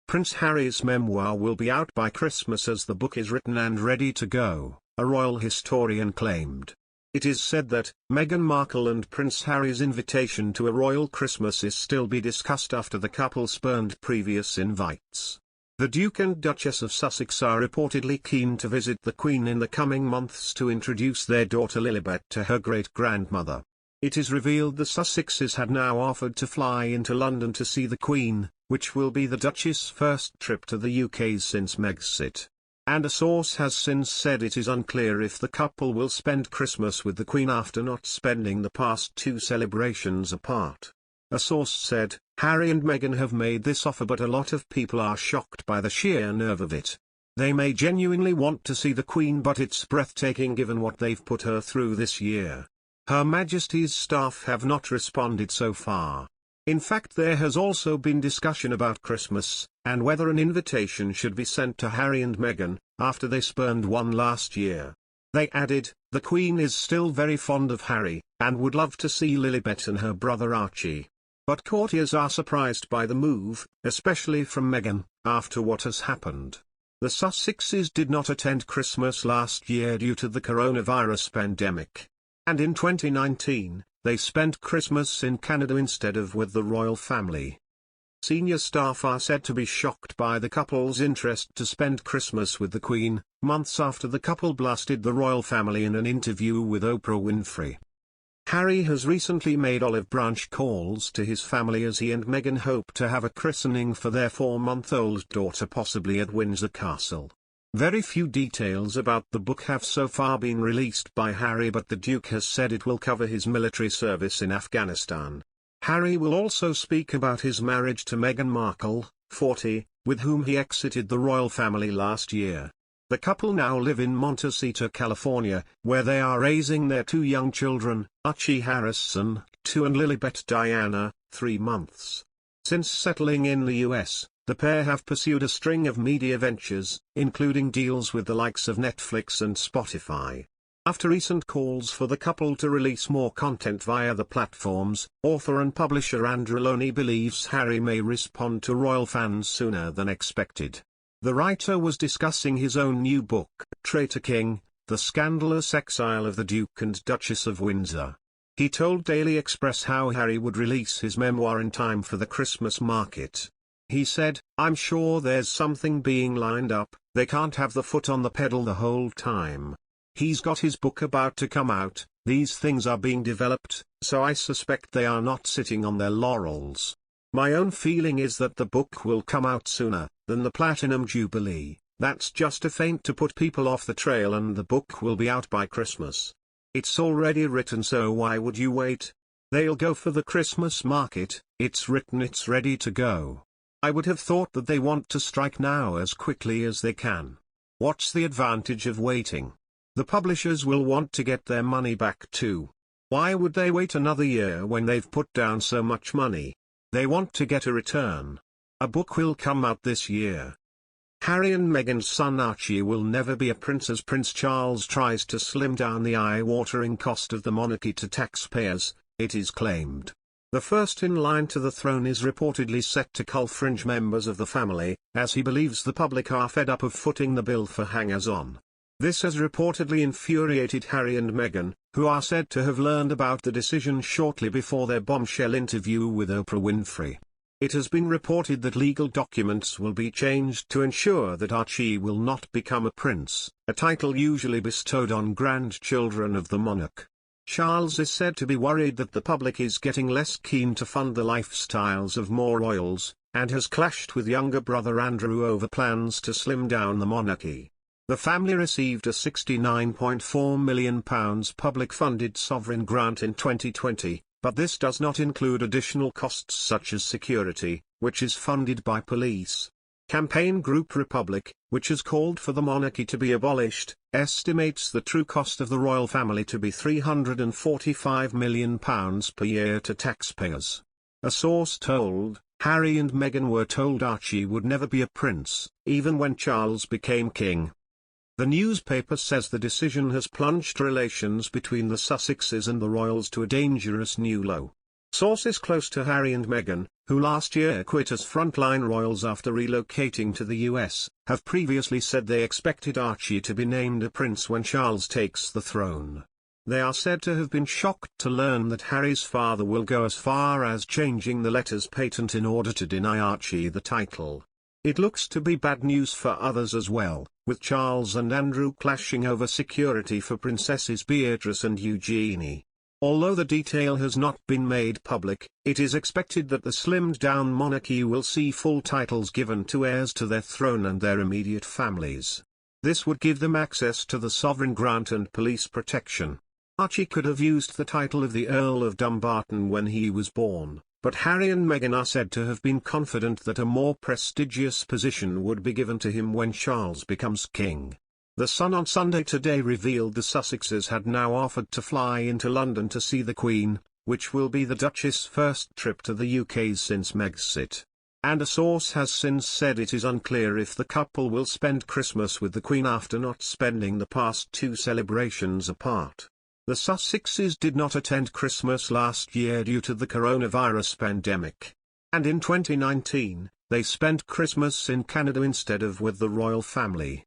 Prince Harry's memoir will be out by Christmas as the book is written and ready to go, a royal historian claimed. It is said that Meghan Markle and Prince Harry's invitation to a royal Christmas is still be discussed after the couple spurned previous invites. The Duke and Duchess of Sussex are reportedly keen to visit the Queen in the coming months to introduce their daughter Lilibet to her great-grandmother. It is revealed the Sussexes had now offered to fly into London to see the Queen, which will be the Duchess' first trip to the UK since Megxit. And a source has since said it is unclear if the couple will spend Christmas with the Queen after not spending the past 2 celebrations apart. A source said, Harry and Meghan have made this offer but a lot of people are shocked by the sheer nerve of it. They may genuinely want to see the Queen but it's breathtaking given what they've put her through this year. Her Majesty's staff have not responded so far. In fact, there has also been discussion about Christmas, and whether an invitation should be sent to Harry and Meghan, after they spurned one last year. They added, "The Queen is still very fond of Harry, and would love to see Lilibet and her brother Archie. But courtiers are surprised by the move, especially from Meghan, after what has happened." The Sussexes did not attend Christmas last year due to the coronavirus pandemic. And in 2019, they spent Christmas in Canada instead of with the royal family. Senior staff are said to be shocked by the couple's interest to spend Christmas with the Queen, months after the couple blasted the royal family in an interview with Oprah Winfrey. Harry has recently made olive branch calls to his family as he and Meghan hope to have a christening for their 4-month-old daughter, possibly at Windsor Castle. Very few details about the book have so far been released by Harry, but the Duke has said it will cover his military service in Afghanistan. Harry will also speak about his marriage to Meghan Markle, 40, with whom he exited the royal family last year. The couple now live in Montecito, California, where they are raising their 2 young children, Archie Harrison, 2 and Lilibet Diana, 3 months. Since settling in the US, the pair have pursued a string of media ventures, including deals with the likes of Netflix and Spotify. After recent calls for the couple to release more content via the platforms, author and publisher Andrew Loney believes Harry may respond to royal fans sooner than expected. The writer was discussing his own new book, Traitor King: The Scandalous Exile of the Duke and Duchess of Windsor. He told Daily Express how Harry would release his memoir in time for the Christmas market. He said, "I'm sure there's something being lined up, they can't have the foot on the pedal the whole time. He's got his book about to come out, these things are being developed, so I suspect they are not sitting on their laurels. My own feeling is that the book will come out sooner than the Platinum Jubilee. That's just a feint to put people off the trail, and the book will be out by Christmas. It's already written, so why would you wait? They'll go for the Christmas market, it's written, it's ready to go. I would have thought that they want to strike now as quickly as they can. What's the advantage of waiting? The publishers will want to get their money back too. Why would they wait another year when they've put down so much money? They want to get a return. A book will come out this year." Harry and Meghan's son Archie will never be a prince as Prince Charles tries to slim down the eye-watering cost of the monarchy to taxpayers, it is claimed. The first in line to the throne is reportedly set to cull fringe members of the family, as he believes the public are fed up of footing the bill for hangers-on. This has reportedly infuriated Harry and Meghan, who are said to have learned about the decision shortly before their bombshell interview with Oprah Winfrey. It has been reported that legal documents will be changed to ensure that Archie will not become a prince, a title usually bestowed on grandchildren of the monarch. Charles is said to be worried that the public is getting less keen to fund the lifestyles of more royals, and has clashed with younger brother Andrew over plans to slim down the monarchy. The family received a £69.4 million public-funded sovereign grant in 2020, but this does not include additional costs such as security, which is funded by police. Campaign Group Republic, which has called for the monarchy to be abolished, estimates the true cost of the royal family to be £345 million per year to taxpayers. A source told, Harry and Meghan were told Archie would never be a prince, even when Charles became king. The newspaper says the decision has plunged relations between the Sussexes and the royals to a dangerous new low. Sources close to Harry and Meghan, who last year quit as frontline royals after relocating to the US, have previously said they expected Archie to be named a prince when Charles takes the throne. They are said to have been shocked to learn that Harry's father will go as far as changing the letters patent in order to deny Archie the title. It looks to be bad news for others as well, with Charles and Andrew clashing over security for Princesses Beatrice and Eugenie. Although the detail has not been made public, it is expected that the slimmed-down monarchy will see full titles given to heirs to their throne and their immediate families. This would give them access to the sovereign grant and police protection. Archie could have used the title of the Earl of Dumbarton when he was born, but Harry and Meghan are said to have been confident that a more prestigious position would be given to him when Charles becomes king. The Sun on Sunday Today revealed the Sussexes had now offered to fly into London to see the Queen, which will be the Duchess' first trip to the UK since Megxit. And a source has since said it is unclear if the couple will spend Christmas with the Queen after not spending the past two celebrations apart. The Sussexes did not attend Christmas last year due to the coronavirus pandemic. And in 2019, they spent Christmas in Canada instead of with the royal family.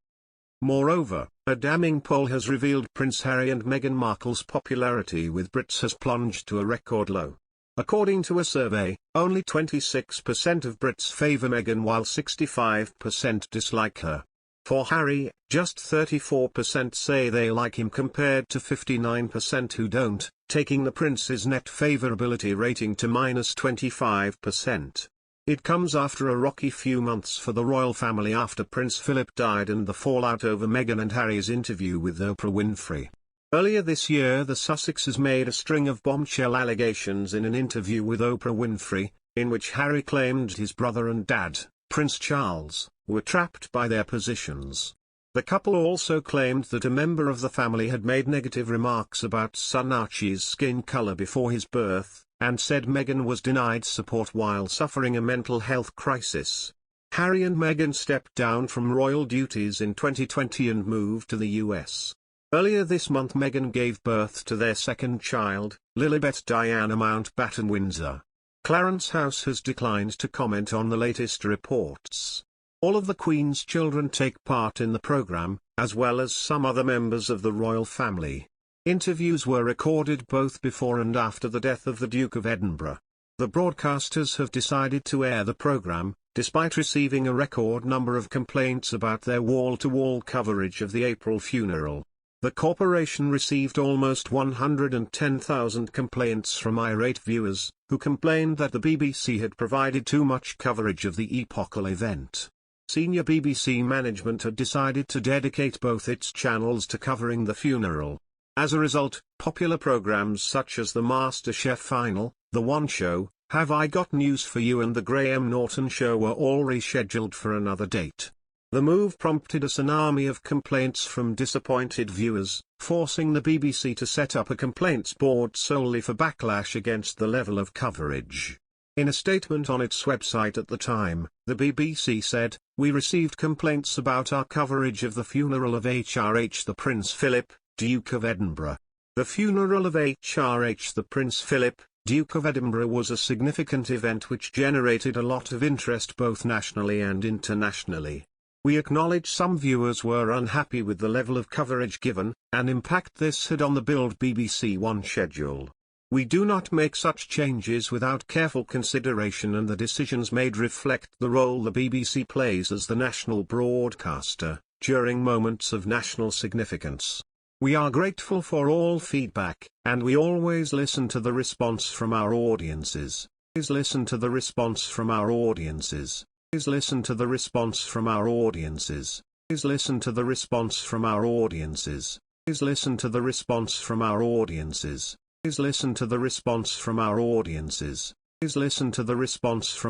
Moreover, a damning poll has revealed Prince Harry and Meghan Markle's popularity with Brits has plunged to a record low. According to a survey, only 26% of Brits favour Meghan while 65% dislike her. For Harry, just 34% say they like him compared to 59% who don't, taking the prince's net favourability rating to -25%. It comes after a rocky few months for the royal family after Prince Philip died and the fallout over Meghan and Harry's interview with Oprah Winfrey. Earlier this year the Sussexes made a string of bombshell allegations in an interview with Oprah Winfrey, in which Harry claimed his brother and dad, Prince Charles, were trapped by their positions. The couple also claimed that a member of the family had made negative remarks about son Archie's skin color before his birth, and said Meghan was denied support while suffering a mental health crisis. Harry and Meghan stepped down from royal duties in 2020 and moved to the US. Earlier this month Meghan gave birth to their second child, Lilibet Diana Mountbatten Windsor. Clarence House has declined to comment on the latest reports. All of the Queen's children take part in the programme, as well as some other members of the royal family. Interviews were recorded both before and after the death of the Duke of Edinburgh. The broadcasters have decided to air the programme, despite receiving a record number of complaints about their wall-to-wall coverage of the April funeral. The corporation received almost 110,000 complaints from irate viewers, who complained that the BBC had provided too much coverage of the epochal event. Senior BBC management had decided to dedicate both its channels to covering the funeral. As a result, popular programs such as the MasterChef Final, The One Show, Have I Got News for You and The Graham Norton Show were all rescheduled for another date. The move prompted a tsunami of complaints from disappointed viewers, forcing the BBC to set up a complaints board solely for backlash against the level of coverage. In a statement on its website at the time, the BBC said, "We received complaints about our coverage of the funeral of HRH the Prince Philip, Duke of Edinburgh. The funeral of HRH the Prince Philip, Duke of Edinburgh was a significant event which generated a lot of interest both nationally and internationally. We acknowledge some viewers were unhappy with the level of coverage given, and impact this had on the billed BBC One schedule. We do not make such changes without careful consideration, and the decisions made reflect the role the BBC plays as the national broadcaster, during moments of national significance. We are grateful for all feedback, and we always listen to the response from our audiences. Please listen to the response from our audiences. Please listen to the response from our audiences. Please listen to the response from our audiences. Please listen to the response from our audiences. Please listen to the response from our audiences. Please listen to the response from